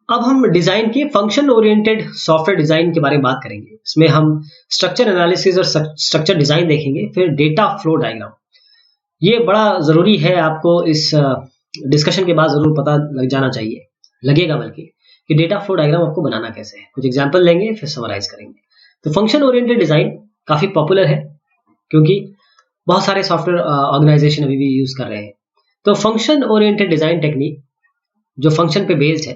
अब हम डिजाइन की फंक्शन ओरिएंटेड सॉफ्टवेयर डिजाइन के बारे में बात करेंगे। इसमें हम स्ट्रक्चर एनालिसिस और स्ट्रक्चर डिजाइन देखेंगे, फिर डेटा फ्लो डायग्राम। ये बड़ा जरूरी है, आपको इस डिस्कशन के बाद जरूर पता लग जाना चाहिए, लगेगा बल्कि, कि डेटा फ्लो डायग्राम आपको बनाना कैसे है। कुछ एग्जांपल लेंगे फिर समराइज करेंगे। तो फंक्शन ओरिएंटेड डिजाइन काफी पॉपुलर है क्योंकि बहुत सारे सॉफ्टवेयर ऑर्गेनाइजेशन अभी भी यूज कर रहे हैं। तो फंक्शन ओरिएंटेड डिजाइन टेक्निक जो फंक्शन पे बेस्ड है,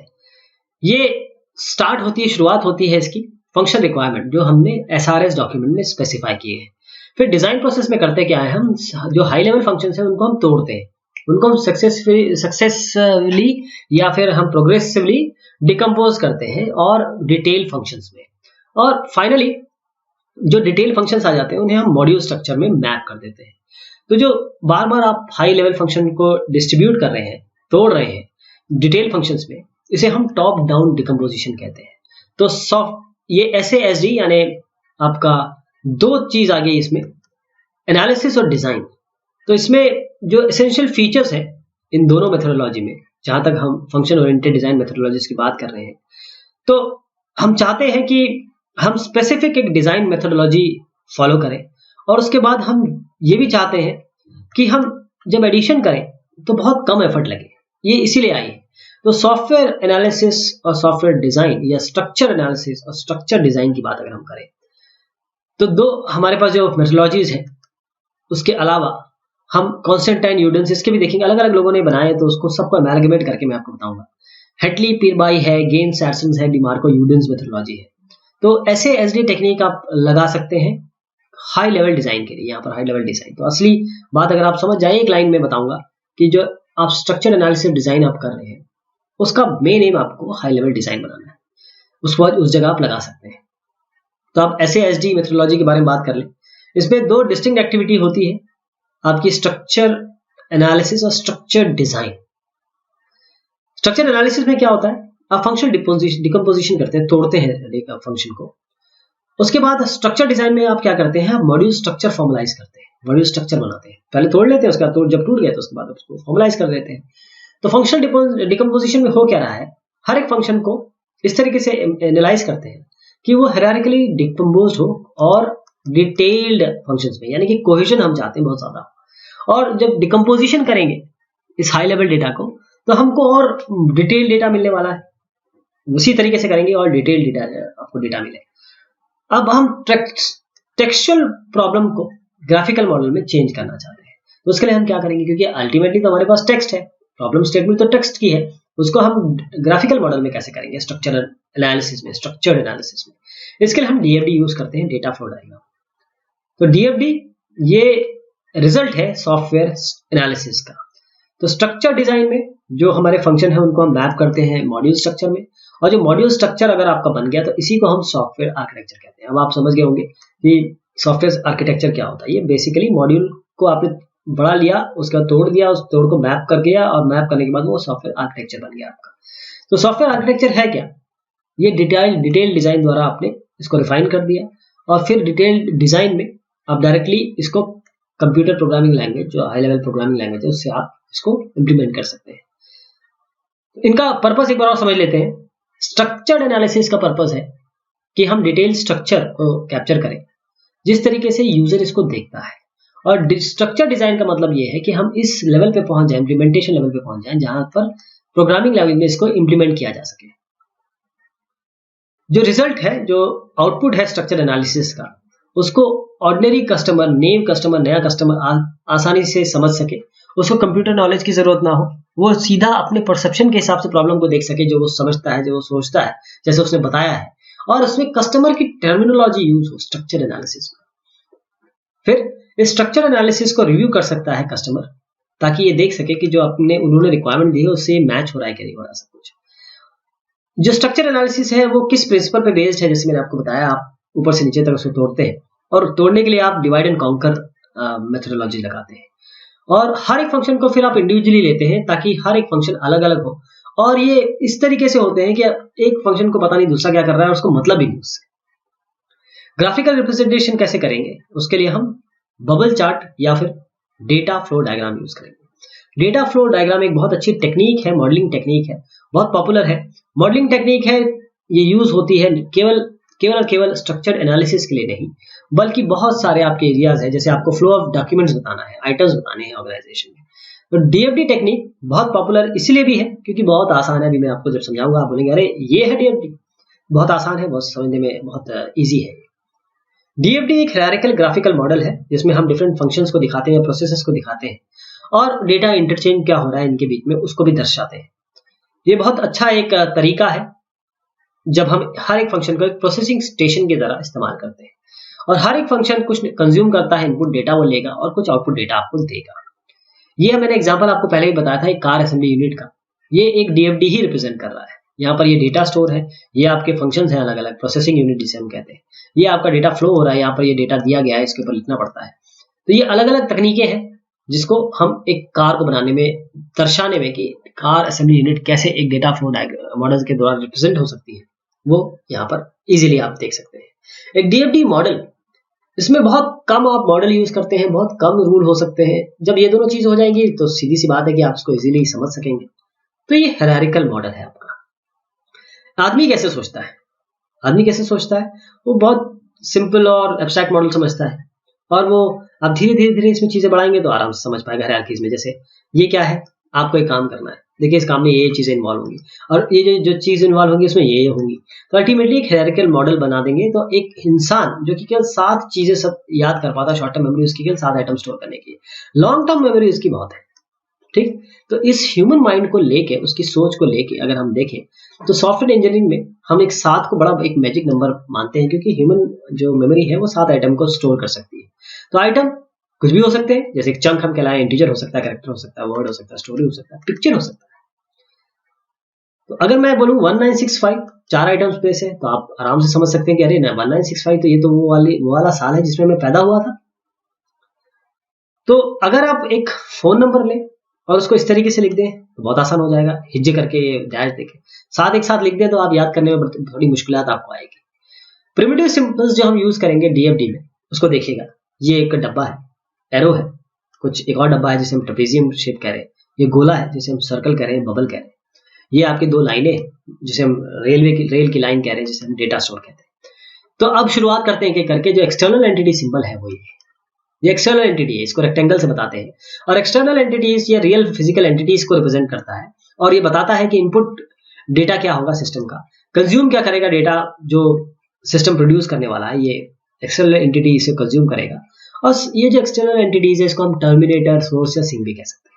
ये स्टार्ट होती है, शुरुआत होती है इसकी फंक्शन रिक्वायरमेंट जो हमने एसआरएस डॉक्यूमेंट में स्पेसिफाई किए हैं। फिर डिजाइन प्रोसेस में करते क्या है, हम जो हाई लेवल फंक्शन है उनको हम तोड़ते हैं, उनको हम सक्सेसफुली या फिर हम प्रोग्रेसिवली डिकम्पोज करते हैं और डिटेल फंक्शंस में, और फाइनली जो डिटेल फंक्शंस आ जाते हैं उन्हें हम मॉड्यूल स्ट्रक्चर में मैप कर देते हैं। तो जो बार बार आप हाई लेवल फंक्शन को डिस्ट्रीब्यूट कर रहे हैं, तोड़ रहे हैं डिटेल फंक्शंस में, इसे हम टॉप डाउन डिकम्पोजिशन कहते हैं। तो ये SASD यानी आपका दो चीज आ गई इसमें, एनालिसिस और डिजाइन। तो इसमें जो एसेंशियल फीचर्स है इन दोनों मेथोडोलॉजी में, जहां तक हम फंक्शन ओरिएंटेड डिजाइन मेथोडोलॉजीज की बात कर रहे हैं, तो हम चाहते हैं कि हम स्पेसिफिक एक डिजाइन मेथोडोलॉजी फॉलो करें, और उसके बाद हम ये भी चाहते हैं कि हम जब एडिशन करें तो बहुत कम एफर्ट लगे। ये इसीलिए आई है। तो सॉफ्टवेयर एनालिसिस और सॉफ्टवेयर डिजाइन या स्ट्रक्चर एनालिसिस और स्ट्रक्चर डिजाइन की बात अगर हम करें, तो दो हमारे पास जो मेथोडोलॉजीज हैं, उसके अलावा हम कॉन्स्टेंटाइन यूडेंस इसके भी देखेंगे, अलग अलग लोगों ने बनाए, तो उसको सबको अमेलगमेट करके मैं आपको बताऊंगा। हेटली पीरबाई है, गेन सैटसन है, डिमार्को यूडेंस मेथोडोलॉजी है। तो ऐसे एसडी टेक्निक आप लगा सकते हैं हाई लेवल डिजाइन के लिए। यहाँ पर हाई लेवल डिजाइन, तो असली बात अगर आप समझ जाए, एक लाइन में बताऊंगा कि जो आप स्ट्रक्चर एनालिसिस डिजाइन आप कर रहे हैं, उसका मेन एम आपको हाई लेवल डिजाइन बनाना है, उसके बाद उस जगह आप लगा सकते हैं। तो आप SASD मेथोडोलॉजी के बारे में बात कर लें। इसमें दो डिस्टिंक्ट एक्टिविटी होती है आपकी, स्ट्रक्चर एनालिसिस और स्ट्रक्चर डिजाइन। स्ट्रक्चर एनालिसिस में क्या होता है, आप फंक्शन डिकम्पोजिशन करते हैं, तोड़ते हैं फंक्शन को। उसके बाद स्ट्रक्चर डिजाइन में आप क्या करते हैं, मॉड्यूल स्ट्रक्चर फॉर्मलाइज करते हैं, मॉड्यूल स्ट्रक्चर बनाते हैं। पहले तोड़ लेते हैं, उसका तो जब टूट गया तो उसके बाद उसको फॉर्मलाइज कर देते हैं। तो फंक्शनल डिकम्पोजिशन में हो क्या रहा है, हर एक फंक्शन को इस तरीके से एनालाइज करते हैं कि वो हायरार्किकली डिकम्पोज्ड हो और डिटेल्ड फंक्शंस में, यानी कि कोहेजन हम चाहते हैं बहुत ज्यादा। और जब डिकम्पोजिशन करेंगे इस हाई लेवल डेटा को, तो हमको और डिटेल डेटा मिलने वाला है। उसी तरीके से करेंगे और डिटेल डेटा आपको डेटा मिले। अब हम टेक्सचुअल प्रॉब्लम को ग्राफिकल मॉडल में चेंज करना चाहते हैं, तो उसके लिए हम क्या करेंगे, क्योंकि अल्टीमेटली तो हमारे पास टेक्स्ट है, प्रॉब्लम स्टेटमेंट तो टेक्स्ट की है, उसको हम ग्राफिकल मॉडल में कैसे करेंगे, स्ट्रक्चर एनालिसिस में, स्ट्रक्चर एनालिसिस में। इसके लिए हम DFD यूज करते हैं, डेटा फ्लो डायग्राम। तो DFD ये रिजल्ट है सॉफ्टवेयर एनालिसिस का। तो स्ट्रक्चर डिजाइन में जो हमारे फंक्शन है उनको हम मैप करते हैं मॉड्यूल स्ट्रक्चर में, और जो मॉड्यूल स्ट्रक्चर अगर आपका बन गया तो इसी को हम सॉफ्टवेयर आर्किटेक्चर कहते हैं। अब आप समझ गए होंगे कि सॉफ्टवेयर आर्किटेक्चर क्या होता है। ये बेसिकली मॉड्यूल को आपने बड़ा लिया, उसका तोड़ दिया, उस तोड़ को मैप कर दिया, और मैप करने के बाद वो सॉफ्टवेयर आर्किटेक्चर बन गया आपका। तो सॉफ्टवेयर आर्किटेक्चर है क्या, ये डिटेल डिजाइन द्वारा आपने इसको रिफाइन कर दिया, और फिर डिटेल डिजाइन में आप डायरेक्टली इसको कंप्यूटर प्रोग्रामिंग लैंग्वेज, जो हाई लेवल प्रोग्रामिंग लैंग्वेज है, उससे आप इसको इंप्लीमेंट कर सकते हैं। इनका पर्पस एक बार और समझ लेते हैं। स्ट्रक्चर्ड एनालिसिस का पर्पस है कि हम डिटेल स्ट्रक्चर को कैप्चर करें जिस तरीके से यूजर इसको देखता है, और स्ट्रक्चर डिजाइन का मतलब ये है कि हम इस लेवल पे पहुंच जाएं, इंप्लीमेंटेशन लेवल पे पहुंच जाएं, जहां पर प्रोग्रामिंग लैंग्वेज में इसको इंप्लीमेंट किया जा सके। जो रिजल्ट है, जो आउटपुट है स्ट्रक्चर एनालिसिस का, उसको ऑर्डिनरी कस्टमर, नेम कस्टमर, नया कस्टमर आसानी से समझ सके, उसको कंप्यूटर नॉलेज की जरूरत ना हो, वो सीधा अपने परसेप्शन के हिसाब से प्रॉब्लम को देख सके, जो वो समझता है, जो वो सोचता है, जैसे उसने बताया है, और उसमें कस्टमर की टर्मिनोलॉजी यूज हो स्ट्रक्चर एनालिसिस में। फिर इस स्ट्रक्चर एनालिसिस को रिव्यू कर सकता है कस्टमर, ताकि ये देख सके कि जो उन्होंने रिक्वायरमेंट दी है उससे मैच हो रहा है कि नहीं हो रहा सब कुछ। जो स्ट्रक्चर एनालिसिस है वो किस प्रिंसिपल पे बेस्ड है, जैसे मैंने आपको बताया, आप ऊपर से नीचे तक उसको तोड़ते हैं, और तोड़ने के लिए आप डिवाइड एंड कॉन्कर मेथोडोलॉजी लगाते हैं, और हर एक फंक्शन को फिर आप इंडिविजुअली लेते हैं ताकि हर एक फंक्शन अलग अलग हो, और ये इस तरीके से होते हैं कि एक फंक्शन को पता नहीं दूसरा क्या कर रहा है, उसको मतलब ही नहीं उससे। ग्राफिकल रिप्रेजेंटेशन कैसे करेंगे, उसके लिए हम बबल चार्ट या फिर डेटा फ्लो डायग्राम यूज करेंगे। डेटा फ्लो डायग्राम एक बहुत अच्छी टेक्निक है, मॉडलिंग टेक्निक है, बहुत पॉपुलर है। मॉडलिंग टेक्निक है, ये यूज होती है केवल स्ट्रक्चर्ड एनालिसिस के लिए नहीं, बल्कि बहुत सारे आपके एरियाज है, जैसे आपको फ्लो ऑफ डॉक्यूमेंट्स बताना है, आइटम्स बताने हैं ऑर्गेनाइजेशन में। तो डीएफडी टेक्निक बहुत पॉपुलर इसलिए भी है क्योंकि बहुत आसान है। अभी मैं आपको जब समझाऊंगा आप बोलेंगे अरे ये है डीएफडी, बहुत आसान है, बहुत समझने में बहुत ईजी है। डीएफडी एक हायरार्किकल ग्राफिकल मॉडल है जिसमें हम डिफरेंट फंक्शंस को दिखाते हैं, प्रोसेसेस को दिखाते हैं और डेटा इंटरचेंज क्या हो रहा है इनके बीच में उसको भी दर्शाते हैं। ये बहुत अच्छा एक तरीका है जब हम हर एक फंक्शन को एक प्रोसेसिंग स्टेशन की तरह इस्तेमाल करते हैं और हर एक फंक्शन कुछ कंज्यूम करता है, इनपुट डेटा वो लेगा और कुछ आउटपुट डेटा आपको देगा। ये मैंने एग्जांपल आपको पहले ही बताया था एक कार असेंबली यूनिट का, ये एक डीएफडी ही रिप्रेजेंट कर रहा है। यहाँ पर ये डेटा स्टोर है, ये आपके फंक्शंस हैं अलग अलग, प्रोसेसिंग यूनिट जिसे हम कहते हैं। ये आपका डेटा फ्लो हो रहा है, यहाँ पर ये डेटा दिया गया है, इसके ऊपर लिखना पड़ता है। तो ये अलग अलग तकनीकें हैं जिसको हम एक कार को बनाने में, दर्शाने में कि कार असेंबली यूनिट कैसे एक डेटा फ्लो मॉडल के द्वारा रिप्रेजेंट हो सकती है, वो यहाँ पर इजीली आप देख सकते हैं। एक डीएफडी मॉडल, इसमें बहुत कम आप मॉडल यूज करते हैं, बहुत कम रूल हो सकते हैं। जब ये दोनों चीज हो जाएंगी तो सीधी सी बात है कि आप इसको इजीली समझ सकेंगे। तो ये हायरार्किकल मॉडल है आपका। आदमी कैसे सोचता है? आदमी कैसे सोचता है? वो बहुत सिंपल और एब्स्ट्रैक्ट मॉडल समझता है और वो आप धीरे धीरे धीरे इसमें चीजें बढ़ाएंगे तो आराम से समझ पाएगा हायरार्कीज में। जैसे ये क्या है, आपको एक काम करना है, देखिए इस काम में ये चीजें इन्वॉल्व होंगी और ये जो चीज इन्वॉल्व होंगी उसमें ये होंगी। तो अल्टीमेटली एक हायरार्किकल मॉडल बना देंगे तो एक इंसान जो कि केवल 7 चीजें सब याद कर पाता है, शॉर्ट टर्म मेमोरी उसकी केवल 7 आइटम स्टोर करने की, लॉन्ग टर्म मेमोरी उसकी बहुत है। ठीक, तो इस ह्यूमन माइंड को लेके, उसकी सोच को लेके अगर हम देखें तो सॉफ्टवेयर इंजीनियरिंग में हम एक 7 को बड़ा एक मैजिक नंबर मानते हैं क्योंकि ह्यूमन जो मेमोरी है वो 7 आइटम को स्टोर कर सकती है। तो आइटम कुछ भी हो सकते हैं, जैसे एक चंक हम कहलाएं, इंटीजर हो सकता है, कैरेक्टर हो सकता है, वर्ड हो सकता है, स्टोरी हो सकता है, पिक्चर हो सकता है। तो अगर मैं बोलूं 1965 4 आइटम स्पेस है तो आप आराम से समझ सकते हैं कि अरे ना 1965 तो ये तो वो वाला साल है जिसमें मैं पैदा हुआ था। तो अगर आप एक फोन नंबर लें और उसको इस तरीके से लिख दें तो बहुत आसान हो जाएगा, हिज्जे करके डैश देके 7 एक साथ लिख दें तो आप याद करने में थोड़ी मुश्किलात आपको आएगी। प्रिमिटिव सिंबल्स जो हम यूज करेंगे डीएफडी में उसको देखिएगा, ये एक डब्बा है, एरो है, कुछ एक और डब्बा है जिसे हम ट्रेपेजियम शेप कह रहे हैं, ये गोला है जिसे हम सर्कल कह रहे हैं, बबल कह रहे हैं, ये आपकी 2 लाइनें जिसे हम रेल की लाइन कह रहे हैं, जिसे हम डेटा स्टोर कहते हैं। तो अब शुरुआत करते हैं कि करके जो एक्सटर्नल एंटिटी सिंबल है वो ये एक्सटर्नल एंटिटी है, इसको रेक्टेंगल से बताते हैं और एक्सटर्नल एंटिटीज या रियल फिजिकल एंटिटीज को रिप्रेजेंट करता है और ये बताता है कि इनपुट डेटा क्या होगा सिस्टम का, कंज्यूम क्या करेगा डेटा जो सिस्टम प्रोड्यूस करने वाला है, ये एक्सटर्नल एंटिटी इसे कंज्यूम करेगा। और ये जो एक्सटर्नल एंटिटीज है इसको हम टर्मिनेटर, सोर्स या सिंक भी कह सकते हैं।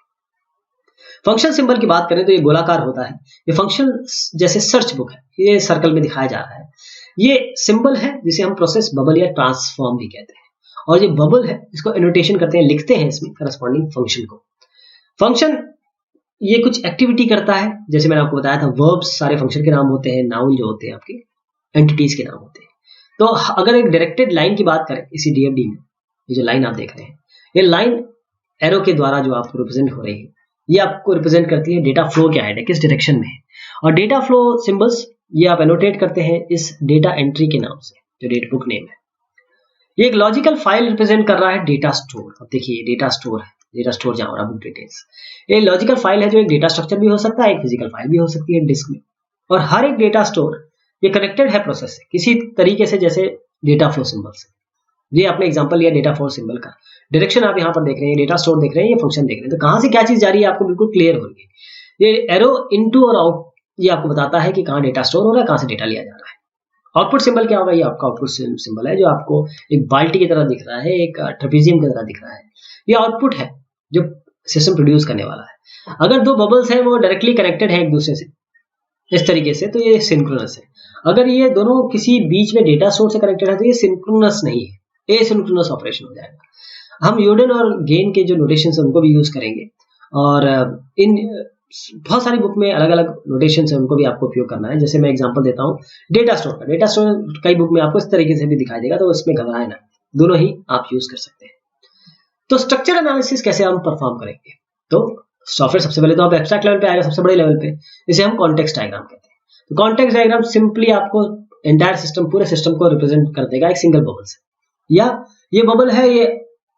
फंक्शन सिंबल की बात करें तो ये गोलाकार होता है, ये फंक्शन जैसे सर्च बुक है, ये सर्कल में दिखाया जा रहा है। ये सिंबल है जिसे हम प्रोसेस, बबल या ट्रांसफॉर्म भी कहते हैं और ये बबल है इसको एनोटेशन करते हैं, लिखते हैं इसमें करस्पॉन्डिंग फंक्शन को। फंक्शन ये कुछ एक्टिविटी करता है, जैसे मैंने आपको बताया था वर्ब्स सारे फंक्शन के नाम होते हैं, नाउन जो होते हैं आपके एंटिटीज के नाम होते हैं। तो अगर एक डायरेक्टेड लाइन की बात करें इसी डीएफडी में, ये जो लाइन आप देख रहे हैं, ये लाइन एरो के द्वारा जो आपको रिप्रेजेंट हो रही है, ये आपको रिप्रेजेंट करती है डेटा फ्लो क्या है, किस डायरेक्शन में है। और डेटा फ्लो सिंबल्स ये आप एनोटेट करते हैं इस डेटा एंट्री के नाम से, जो डेट बुक नेम है। ये एक लॉजिकल फाइल रिप्रेजेंट कर रहा है डेटा स्टोर। अब देखिए डेटा स्टोर है, डेटा स्टोर जहां हो रहा है बुक डिटेल्स। ये लॉजिकल फाइल है जो एक डेटा स्ट्रक्चर भी हो सकता है, एक फिजिकल फाइल भी हो सकती है डिस्क में। और हर एक डेटा स्टोर ये कनेक्टेड है प्रोसेस से किसी तरीके से, जैसे डेटा फ्लो सिंबल से। ये आपने एग्जांपल लिया डेटा फ्लो सिंबल का, डायरेक्शन आप यहाँ पर देख रहे हैं, डेटा स्टोर देख रहे हैं, ये फंक्शन देख रहे हैं, तो कहां से क्या चीज जा रही है आपको बिल्कुल क्लियर होगी। ये एरो इनटू और आउट ये आपको बताता है कि कहाँ डेटा स्टोर हो रहा है, कहां से डेटा लिया जा रहा है। आउटपुट सिंबल क्या होगा, ये आपका आउटपुट सिंबल है जो आपको एक बाल्टी की तरह दिख रहा है, एक ट्रेपेजियम की तरह दिख रहा है। ये आउटपुट है जो सिस्टम प्रोड्यूस करने वाला है। अगर 2 बबल्स हैं वो डायरेक्टली कनेक्टेड है एक दूसरे से इस तरीके से, तो ये सिंक्रोनस है। अगर ये दोनों किसी बीच में डेटा स्टोर से कनेक्टेड है तो ये सिंक्रोनस नहीं है, एसिंक्रोनस ऑपरेशन हो जाएगा। हम यूडन और गेन के जो नोटेशन है उनको भी यूज करेंगे और इन बहुत सारी बुक में अलग अलग नोटेशन है उनको भी आपको उपयोग करना है। जैसे मैं एग्जांपल देता हूँ डेटा स्टोर का, डेटा स्टोर कई बुक में आपको इस तरीके से भी दिखाई देगा, तो इसमें घबराए ना, दोनों ही आप यूज कर सकते हैं। तो स्ट्रक्चर एनालिसिस कैसे हम परफॉर्म करेंगे, तो सॉफ्टवेयर सबसे पहले तो आप एब्स्ट्रैक्ट लेवल पे आएगा, सबसे बड़े लेवल पे, इसे हम कॉन्टेक्स्ट डायग्राम कहते हैं। तो कॉन्टेक्स्ट डायग्राम सिंपली आपको एंटायर सिस्टम, पूरे सिस्टम को रिप्रेजेंट कर देगा एक सिंगल बबल से। या ये बबल है, ये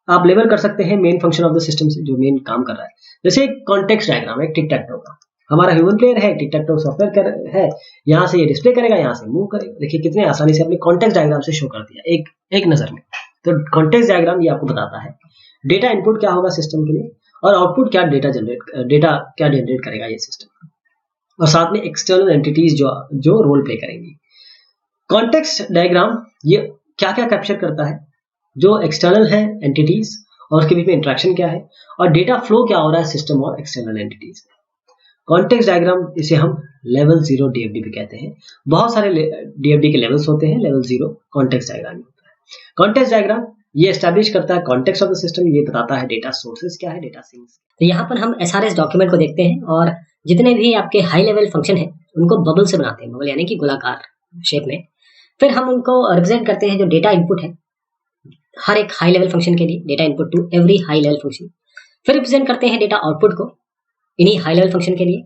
आप लेबल कर सकते हैं main function of the system से, जो मेन काम कर रहा है। जैसे कॉन्टेक्स्ट डायग्राम, एक टिक टैक टो का, हमारा ह्यूमन प्लेयर है, टिक टैक टो सॉफ्टवेयर है, यहाँ से ये डिस्प्ले करेगा, यहाँ से मूव करेगा। देखिए कितने आसानी से अपने कॉन्टेक्स्ट डायग्राम से शो कर दिया एक नजर में। तो कॉन्टेक्स्ट डायग्राम ये आपको बताता है डेटा इनपुट क्या होगा सिस्टम के लिए, और आउटपुट क्या डेटा जनरेट करेगा ये सिस्टम, और साथ में एक्सटर्नल एंटिटीज जो रोल प्ले करेंगी। कॉन्टेक्स्ट डायग्राम ये क्या क्या कैप्चर करता है, जो एक्सटर्नल है एंटिटीज और उसके बीच में इंटरेक्शन क्या है, और डेटा फ्लो क्या हो रहा है सिस्टम और एक्सटर्नल एंटिटीज में। कॉन्टेक्स्ट डायग्राम इसे हम लेवल 0 डीएफडी भी कहते हैं। बहुत सारे डीएफडी के लेवल्स होते हैं, लेवल 0 कॉन्टेक्स्ट डायग्राम होता है। कॉन्टेक्स्ट डायग्राम ये एस्टैब्लिश करता है कॉन्टेक्स्ट ऑफ द सिस्टम, ये बताता है डेटा सोर्सेज क्या है, डेटा सिंक्स। तो यहाँ पर हम एसआरएस डॉक्यूमेंट को देखते हैं और जितने भी आपके हाई लेवल फंक्शन है उनको बबल से बनाते हैं, बबल यानी कि गोलाकार शेप में। फिर हम उनको रिप्रेजेंट करते हैं जो डेटा इनपुट है हर एक हाई लेवल फंक्शन के लिए, data input to every high level function. फिर रिप्रेजेंट करते हैं डेटा आउटपुट को इन्हीं हाई लेवल फंक्शन के लिए,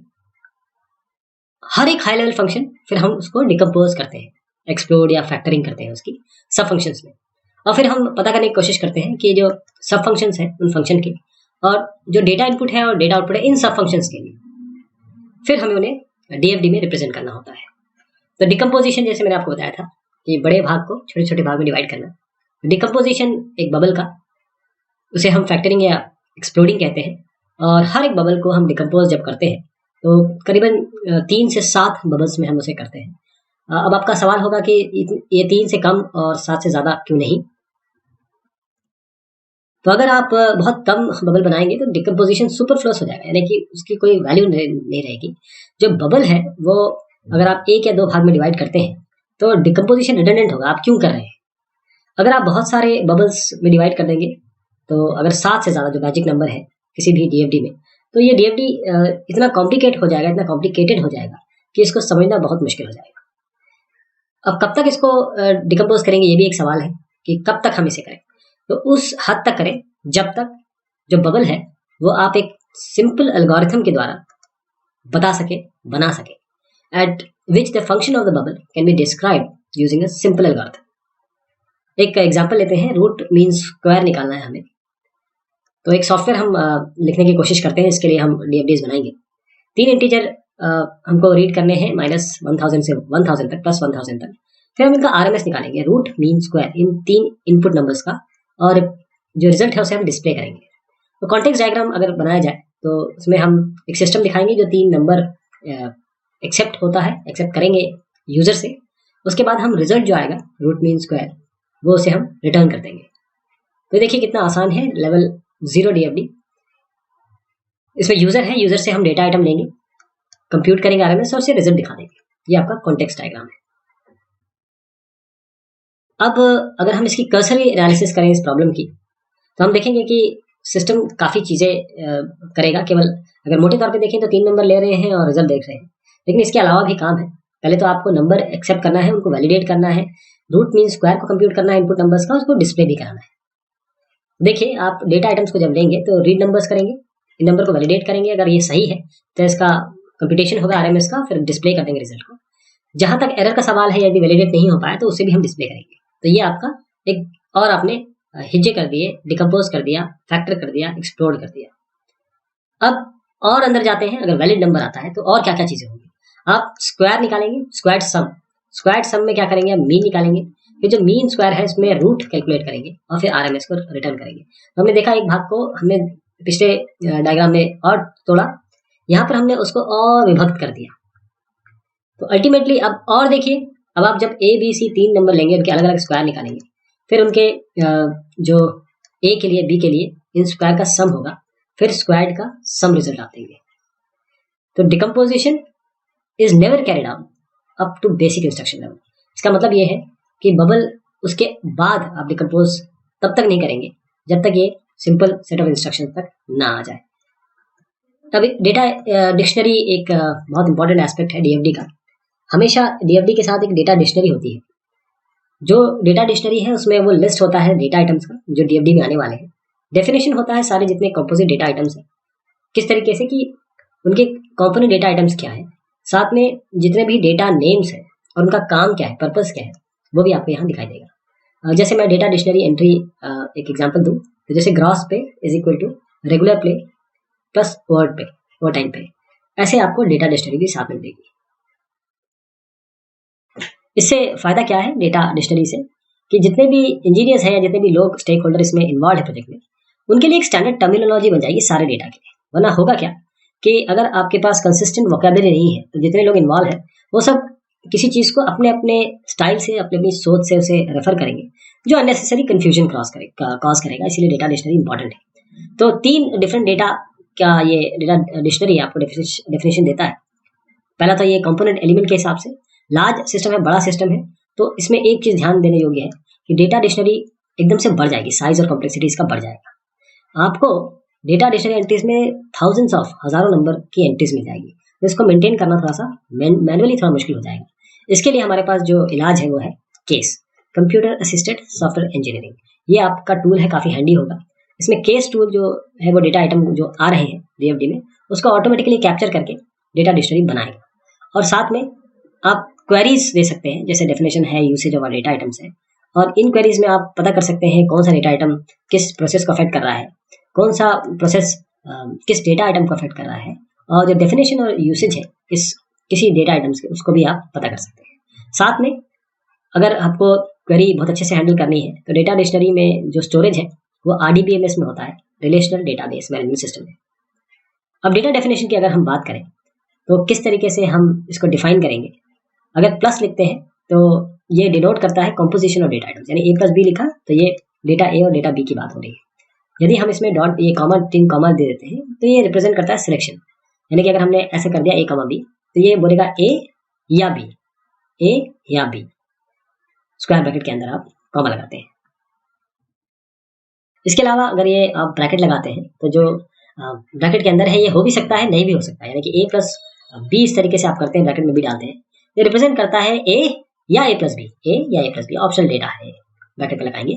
हर एक हाई लेवल फंक्शन। फिर हम उसको डिकम्पोज करते हैं, एक्सप्लोड या फैक्टरिंग करते हैं उसकी सब फंक्शंस में। और फिर हम पता करने की कोशिश करते हैं कि जो सब फंक्शंस हैं उन फंक्शन के, और जो डेटा इनपुट है और डेटा आउटपुट है इन सब फंक्शंस के लिए, फिर हमें उन्हें डीएफडी में रिप्रेजेंट करना होता है। तो डिकम्पोजिशन जैसे मैंने आपको बताया था कि बड़े भाग को छोटे छोटे भाग में डिवाइड करना। डिकम्पोजिशन एक बबल का, उसे हम फैक्टरिंग या एक्सप्लोडिंग कहते हैं, और हर एक बबल को हम डिकम्पोज जब करते हैं तो करीबन 3 से 7 बबल्स में हम उसे करते हैं। अब आपका सवाल होगा कि ये 3 से कम और 7 से ज़्यादा क्यों नहीं? तो अगर आप बहुत कम बबल बनाएंगे तो डिकम्पोजिशन सुपरफ्लोस हो जाएगा, यानी कि उसकी कोई वैल्यू नहीं रहेगी। जो बबल है वो अगर आप 1 या 2 भाग में डिवाइड करते हैं तो डिकम्पोजिशन रिडंडेंट होगा, आप क्यों कर रहे हैं। अगर आप बहुत सारे बबल्स में डिवाइड कर देंगे तो अगर 7 से ज़्यादा जो मैजिक नंबर है किसी भी डीएफडी में, तो ये डीएफडी इतना कॉम्प्लिकेट हो जाएगा, इतना कॉम्प्लिकेटेड हो जाएगा कि इसको समझना बहुत मुश्किल हो जाएगा। अब कब तक इसको डिकम्पोज करेंगे, ये भी एक सवाल है कि कब तक हम इसे करें। तो उस हद तक करें जब तक जो बबल है वो आप एक सिंपल एल्गोरिथम के द्वारा बता सके, बना सके, eight which the function of the bubble can be describe using a simple algorithm. एक एग्जांपल लेते हैं, रूट मीन स्क्वायर निकालना है हमें। तो एक सॉफ्टवेयर हम लिखने की कोशिश करते हैं, इसके लिए हम डीएफडीज बनाएंगे। 3 इंटीजर हमको रीड करने हैं -1000 से 1000 तक, +1000 तक। फिर हम इनका आरएमएस निकालेंगे, रूट मीन स्क्वायर इन 3 इनपुट नंबर्स का, और जो रिजल्ट है उसे हम डिस्प्ले करेंगे। तो कॉन्टेक्स्ट डायग्राम अगर बनाया जाए तो उसमें हम एक सिस्टम दिखाएंगे जो 3 नंबर एक्सेप्ट होता है, एक्सेप्ट करेंगे यूजर से। उसके बाद हम रिजल्ट जो आएगा रूट मीन स्क्वायर, वो उसे हम रिटर्न कर देंगे। तो देखिए कितना आसान है, लेवल 0 डीएफडी। इसमें यूजर है, यूजर से हम डेटा आइटम लेंगे, कंप्यूट करेंगे आरएमएस और उसे रिजल्ट दिखा देंगे। ये आपका कॉन्टेक्स्ट डायग्राम है। अब अगर हम इसकी कर्सरी एनालिसिस करें इस प्रॉब्लम की, तो हम देखेंगे कि सिस्टम काफ़ी चीज़ें करेगा। केवल अगर मोटे तौर पे देखें तो 3 नंबर ले रहे हैं और रिजल्ट देख रहे हैं, लेकिन इसके अलावा भी काम है। पहले तो आपको नंबर एक्सेप्ट करना है, उनको वैलिडेट करना है, रूट मीन स्क्वायर को कंप्यूट करना है इनपुट नंबर्स का, उसको डिस्प्ले भी कराना है। देखिए आप डेटा आइटम्स को जब लेंगे तो रीड नंबर्स करेंगे, इन नंबर को वैलिडेट करेंगे, अगर ये सही है तो इसका कंप्यूटेशन होगा आरएमएस का, फिर डिस्प्ले कर देंगे रिजल्ट को। जहां तक एरर का सवाल है, यदि वैलिडेट नहीं हो पाया तो उसे भी हम डिस्प्ले करेंगे। तो ये आपका एक, और आपने हिज्जे कर दिए, डिकम्पोज कर दिया, फैक्टर कर दिया, एक्सप्लोड कर दिया। अब और अंदर जाते हैं, अगर वैलिड नंबर आता है तो और क्या क्या चीजें होंगी। आप स्क्वायर निकालेंगे, स्क्वायर्ड सम, स्क्वायर्ड सम में क्या करेंगे, आप मीन निकालेंगे, फिर जो मीन स्क्वायर है इसमें रूट कैलकुलेट करेंगे और फिर आरएमएस को रिटर्न करेंगे। तो हमने देखा एक भाग को हमने पिछले डायग्राम में और तोड़ा, यहाँ पर हमने उसको और विभक्त कर दिया। तो अल्टीमेटली अब और देखिए, अब आप जब ए बी सी 3 नंबर लेंगे, उनके अलग अलग स्क्वायर निकालेंगे, फिर उनके जो ए के लिए, बी के लिए इन स्क्वायर का सम होगा, फिर स्क्वायर्ड का सम रिजल्ट आप देंगे। तो decomposition is never carried out up to basic instruction level. इसका मतलब ये है कि बबल उसके बाद आप डिकम्पोज तब तक नहीं करेंगे जब तक ये सिंपल सेट ऑफ इंस्ट्रक्शन तक ना आ जाए। तब डेटा डिक्शनरी एक बहुत इंपॉर्टेंट एस्पेक्ट है डीएफडी का। हमेशा डीएफडी के साथ एक डेटा डिक्शनरी होती है। जो डेटा डिक्शनरी है उसमें वो लिस्ट होता है डेटा आइटम्स का जो डीएफडी में आने वाले हैं। डेफिनेशन होता है सारे जितने कंपोजिट डेटा आइटम्स हैं, किस तरीके से कि उनके कंपोनेंट डेटा आइटम्स क्या है, साथ में जितने भी डेटा नेम्स हैं और उनका काम क्या है, पर्पस क्या है, वो भी आपको यहाँ दिखाई देगा। जैसे मैं डेटा डिक्शनरी एंट्री एक एग्जांपल दूँ, तो जैसे ग्रॉस पे इज इक्वल टू रेगुलर पे प्लस ओवर पे, ओवर टाइम पे, ऐसे आपको डेटा डिक्शनरी भी साथ में देगी। इससे फायदा क्या है डेटा डिक्शनरी से, कि जितने भी इंजीनियर्स हैं या जितने भी लोग स्टेक होल्डर इसमें इन्वॉल्व है प्रोजेक्ट में, उनके लिए एक स्टैंडर्ड टर्मिनोलॉजी बन जाएगी सारे डेटा के लिए। वरना होगा क्या कि अगर आपके पास कंसिस्टेंट वोकैबुलरी नहीं है तो जितने लोग इन्वॉल्व है वो सब किसी चीज को अपने अपने स्टाइल से, अपनी अपनी सोच से उसे रेफर करेंगे, जो अननेसेसरी कंफ्यूजन कॉज करेगा। इसीलिए डेटा डिक्शनरी इंपॉर्टेंट है। तो 3 डिफरेंट डेटा का ये डेटा डिक्शनरी आपको डेफिनेशन देता है। पहला तो ये कंपोनेंट एलिमेंट के हिसाब से लार्ज सिस्टम है, बड़ा सिस्टम है, तो इसमें एक चीज ध्यान देने योग्य है कि डेटा डिक्शनरी एकदम से बढ़ जाएगी, साइज और कॉम्प्लेक्सिटी इसका बढ़ जाएगा। आपको डेटा डिक्शनरी एंट्रीज में थाउजेंड्स ऑफ, हजारों नंबर की एंट्रीज मिल जाएगी, तो इसको मेंटेन करना थोड़ा सा मैनुअली थोड़ा मुश्किल हो जाएगा। इसके लिए हमारे पास जो इलाज है वो है case, computer assisted software engineering. ये आपका टूल है, काफी हैंडी होगा। इसमें केस टूल जो है वो डेटा आइटम जो आ रहे हैं डीएफडी में, उसको ऑटोमेटिकली कैप्चर करके डेटा डिक्शनरी बनाएगा। और साथ में आप क्वेरीज दे सकते हैं, जैसे डेफिनेशन है, यूसेज ऑफ डेटा आइटम्स है, और इन क्वेरीज में आप पता कर सकते हैं कौन सा डेटा आइटम किस प्रोसेस को अफेक्ट कर रहा है, कौन सा प्रोसेस किस डेटा आइटम को अफेक्ट कर रहा है, और जो डेफिनेशन और यूसेज है किसी डेटा आइटम्स के, उसको भी आप पता कर सकते हैं। साथ में अगर आपको क्वेरी बहुत अच्छे से हैंडल करनी है तो डेटा डिक्शनरी में जो स्टोरेज है वो RDBMS में होता है, रिलेशनल डेटाबेस मैनेजमेंट सिस्टम में। अब डेटा डेफिनेशन की अगर हम बात करें तो किस तरीके से हम इसको डिफाइन करेंगे। अगर प्लस लिखते हैं तो ये डिनोट करता है कॉम्पोजिशन ऑफ डेटा आइटम्स, यानी A+B लिखा तो ये डेटा A और डेटा B की बात हो रही है। यदि हम इसमें डॉट ये कॉमा 3 कॉमा दे देते हैं तो ये रिप्रेजेंट करता है सिलेक्शन, यानी कि अगर हमने ऐसे कर दिया A, B तो ये बोलेगा A या B, A या B, स्क्वायर ब्रैकेट के अंदर आप कॉमा लगाते हैं। इसके अलावा अगर ये आप ब्रैकेट लगाते हैं तो जो ब्रैकेट के अंदर है ये हो भी सकता है, नहीं भी हो सकता है, यानी कि A+B इस तरीके से आप करते हैं, ब्रैकेट में भी डालते हैं, ये रिप्रेजेंट करता है A या A+B, A या A+B, ऑप्शनल डेटा है, ब्रैकेट पे लगाएंगे।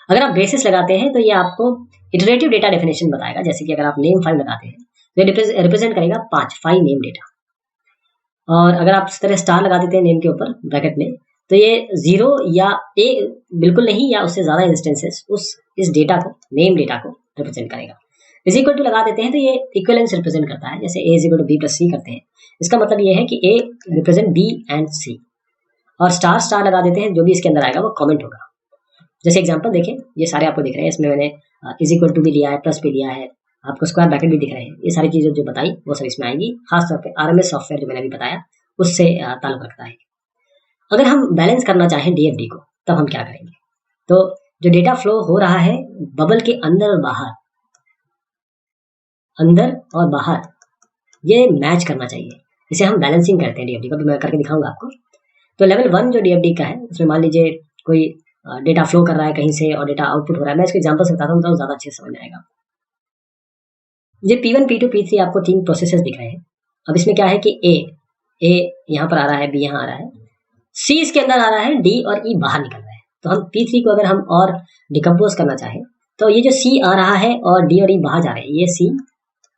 अगर आप ब्रेसेस लगाते हैं तो ये आपको इटरेटिव डेटा डेफिनेशन बताएगा, जैसे कि अगर आप नेम 5 लगाते हैं तो ये रिप्रेजेंट करेगा 5 नेम डेटा। और अगर आप इस तरह स्टार लगा देते हैं नेम के ऊपर ब्रैकेट में तो ये 0 या A बिल्कुल नहीं या उससे ज्यादा इंस्टेंसेस इस डेटा को, नेम डेटा को रिप्रेजेंट करेगा। इज इक्वल टू लगा देते हैं तो ये इक्विवेलेंस रिप्रेजेंट करता है, जैसे A is equal to B+C करते हैं, इसका मतलब ये है कि A represent B and C। और स्टार लगा देते हैं, जो भी इसके अंदर आएगा वो कमेंट होगा। जैसे एग्जांपल देखें, ये सारे आपको दिख रहे हैं, इसमें मैंने इज इक्वल टू भी लिया है, प्लस भी लिया है, आपको स्क्वायर ब्रैकेट भी दिख रहे हैं। ये सारी चीजें जो बताई वो सब इसमें आएंगी। खासतौर पे RMS सॉफ्टवेयर जो मैंने अभी बताया उससे ताल्लुक रखता है। अगर हम बैलेंस करना चाहें DFD को तब हम क्या करेंगे, तो जो डेटा फ्लो हो रहा है बबल के अंदर और बाहर ये मैच करना चाहिए, इसे हम बैलेंसिंग करते हैं DFD को, भी मैं करके दिखाऊंगा आपको। तो लेवल 1 जो DFD का है उसमें मान लीजिए कोई डेटा फ्लो कर रहा है कहीं से और डेटा आउटपुट हो रहा है, मैं इसको एग्जांपल से बताता हूँ तो ज्यादा अच्छे से समझ में आएगा। ये P1, P2, P3 आपको 3 प्रोसेसेस दिख रहे हैं। अब इसमें क्या है कि A यहाँ पर आ रहा है, B यहाँ आ रहा है, C इसके अंदर आ रहा है, D और E बाहर निकल रहा है। तो हम P3 को अगर हम और डिकम्पोज करना चाहें तो ये जो C आ रहा है और D और E बाहर जा रहे हैं, ये C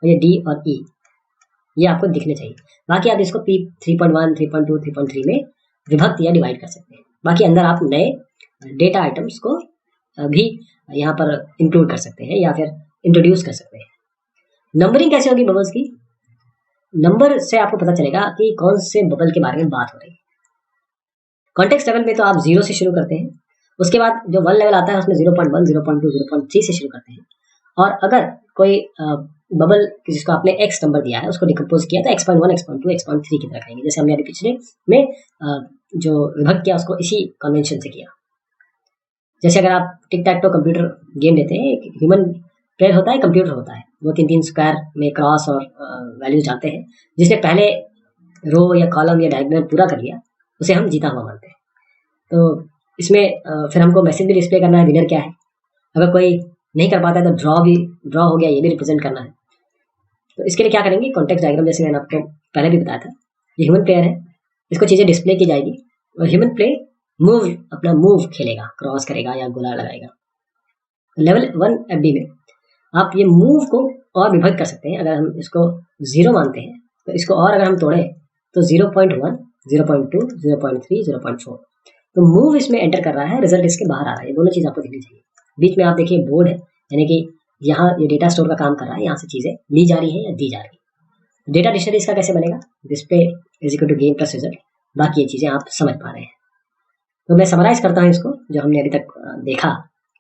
और ये D और E ये आपको दिखने चाहिए। बाकी आप इसको P3.1, 3.2, 3.3 में विभक्त या डिवाइड कर सकते हैं। बाकी अंदर आप नए डेटा आइटम्स को भी यहाँ पर इंक्लूड कर सकते हैं या फिर इंट्रोड्यूस कर सकते हैं। नंबरिंग कैसे होगी बबल्स की, नंबर से आपको पता चलेगा कि कौन से बबल के बारे में बात हो रही है। कॉन्टेक्स्ट लेवल में तो आप 0 से शुरू करते हैं, उसके बाद जो 1 लेवल आता है उसमें 0.1, 0.2, 0.3 से शुरू करते हैं। और अगर कोई बबल जिसको आपने x नंबर दिया है उसको डिकम्पोज किया तो x.1, x.2, x.3 की तरह करेंगे, जैसे हमने अभी पिछले में जो विभक्त किया उसको इसी कन्वेंशन से किया। जैसे अगर आप टिक टैक टो कंप्यूटर गेम लेते हैं, एक ह्यूमन प्लेयर होता है, कंप्यूटर होता है, वो 3-3 स्क्वायर में क्रॉस और वैल्यूज डालते हैं, जिसने पहले रो या कॉलम या डायगोनल पूरा कर लिया उसे हम जीता हुआ मानते हैं। तो इसमें फिर हमको मैसेज भी डिस्प्ले करना है, विनर क्या है। अगर कोई नहीं कर पाता है तो ड्रॉ हो गया, ये भी रिप्रेजेंट करना है। तो इसके लिए क्या करेंगे, कॉन्टेक्स्ट डायग्राम जैसे मैंने आपको पहले भी बताया था, ये ह्यूमन प्लेयर है, इसको चीजें डिस्प्ले की जाएगी और ह्यूमन प्ले अपना मूव खेलेगा, क्रॉस करेगा या गोला लगाएगा। लेवल 1 FD में आप ये मूव को और विभक्त कर सकते हैं। अगर हम इसको 0 मानते हैं तो इसको और अगर हम तोड़े तो 0.1, 0.2, 0.3, 0.4, तो मूव इसमें एंटर कर रहा है, रिजल्ट इसके बाहर आ रहा है। ये दोनों चीज आपको दिखनी चाहिए। बीच में आप देखिए बोर्ड है, यानी कि यहाँ ये डेटा स्टोर का काम कर रहा है, यहाँ से चीज़ें ली जा रही है या दी जा रही है। डेटा डिक्शनरी इसका कैसे बनेगा, display is equal to game plus result. बाकी ये चीज़ें आप समझ पा रहे हैं। तो मैं समराइज करता हूँ इसको जो हमने अभी तक देखा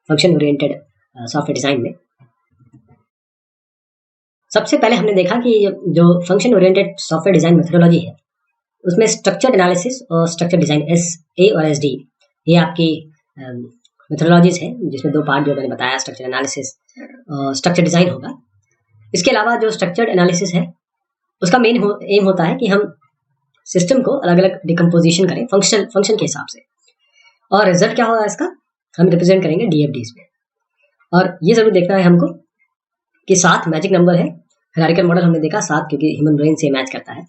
फंक्शन ओरिएंटेड सॉफ्टवेयर डिज़ाइन में। सबसे पहले हमने देखा कि जो function oriented software design methodology है उसमें स्ट्रक्चर एनालिसिस और स्ट्रक्चर डिज़ाइन SA और SD ये आपकी मेथोडोलॉजीज हैं, जिसमें दो पार्ट जो मैंने बताया, स्ट्रक्चर एनालिसिस और स्ट्रक्चर डिज़ाइन होगा। इसके अलावा जो स्ट्रक्चर एनालिसिस है उसका मेन एम होता है कि हम सिस्टम को अलग अलग डिकम्पोजिशन करें फंक्शन के हिसाब से, और रिजल्ट क्या होगा इसका हम रिप्रेजेंट करेंगे DFDs में। और ये जरूर देखना है हमको कि 7 मैजिक नंबर है। हायरार्किकल मॉडल हमने देखा 7 क्योंकि ह्यूमन ब्रेन से मैच करता है।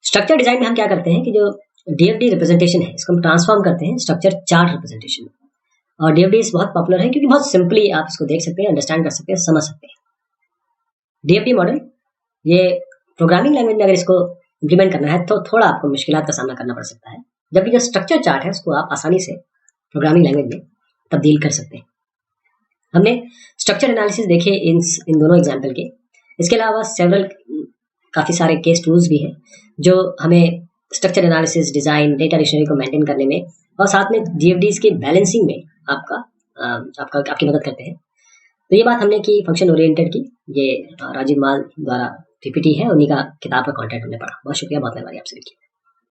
स्ट्रक्चर डिजाइन में हम क्या करते हैं कि जो DFD रिप्रेजेंटेशन है इसको हम ट्रांसफॉर्म करते हैं स्ट्रक्चर चार्ट रिप्रेजेंटेशन में। और DFDs बहुत पॉपुलर है क्योंकि बहुत सिंपली आप इसको देख सकते हैं, अंडरस्टैंड कर सकते हैं, समझ सकते हैं। DFD मॉडल ये प्रोग्रामिंग लैंग्वेज में अगर इसको इम्प्लीमेंट करना है तो थोड़ा आपको मुश्किलात का सामना करना पड़ सकता है, जबकि जो स्ट्रक्चर चार्ट है उसको आप आसानी से प्रोग्रामिंग लैंग्वेज में तब्दील कर सकते हैं। हमने स्ट्रक्चर एनालिसिस देखे इन दोनों एग्जाम्पल के। इसके अलावा काफ़ी सारे केस टूल्स भी हैं जो हमें structure analysis, design, data dictionary को मेंटेन करने में और साथ में DFDs के बैलेंसिंग में आपकी मदद करते हैं। तो ये बात हमने की फंक्शन ओरिएंटेड की। ये राजीव माल द्वारा PPT है, उन्हीं का किताब का कॉन्टेंट हमने पढ़ा। बहुत शुक्रिया, बहुत मेहरबानी आपसे।